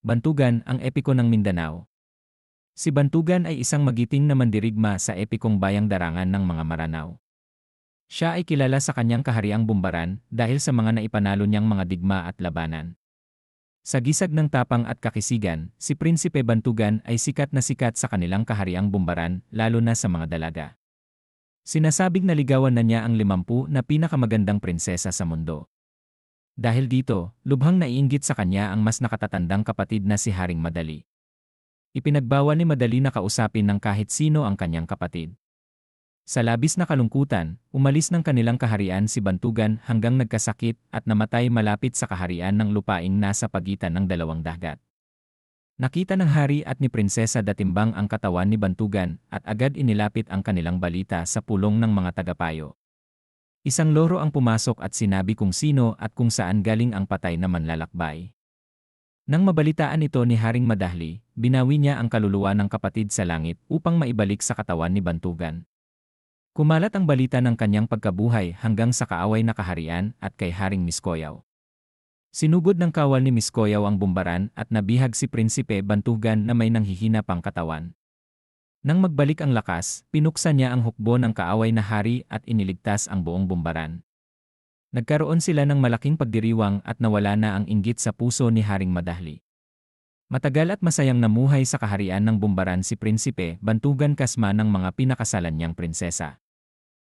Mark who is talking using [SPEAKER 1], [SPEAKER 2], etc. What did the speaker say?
[SPEAKER 1] Bantugan, ang epiko ng Mindanao. Si Bantugan ay isang magiting na mandirigma sa epikong bayang darangan ng mga Maranao. Siya ay kilala sa kanyang kahariang Bumbaran dahil sa mga naipanalo niyang mga digma at labanan. Sa gisag ng tapang at kakisigan, si Prinsipe Bantugan ay sikat na sikat sa kanilang kahariang Bumbaran, lalo na sa mga dalaga. Sinasabing naligawan na niya ang 50 na pinakamagandang prinsesa sa mundo. Dahil dito, lubhang naiinggit sa kanya ang mas nakatatandang kapatid na si Haring Madali. Ipinagbawal ni Madali na kausapin ng kahit sino ang kanyang kapatid. Sa labis na kalungkutan, umalis ng kanilang kaharian si Bantugan hanggang nagkasakit at namatay malapit sa kaharian ng lupaing nasa pagitan ng dalawang dagat. Nakita ng hari at ni Prinsesa Datimbang ang katawan ni Bantugan at agad inilapit ang kanilang balita sa pulong ng mga tagapayo. Isang loro ang pumasok at sinabi kung sino at kung saan galing ang patay na manlalakbay. Nang mabalitaan ito ni Haring Madahli, binawi niya ang kaluluwa ng kapatid sa langit upang maibalik sa katawan ni Bantugan. Kumalat ang balita ng kanyang pagkabuhay hanggang sa kaaway na kaharian at kay Haring Miskoyaw. Sinugod ng kawal ni Miskoyaw ang Bumbaran at nabihag si Prinsipe Bantugan na may nanghihina pang katawan. Nang magbalik ang lakas, pinuksan niya ang hukbo ng kaaway na hari at iniligtas ang buong Bumbaran. Nagkaroon sila ng malaking pagdiriwang at nawala na ang inggit sa puso ni Haring Madahli. Matagal at masayang namuhay sa kaharian ng Bumbaran si Prinsipe Bantugan kasma ng mga pinakasalan niyang prinsesa.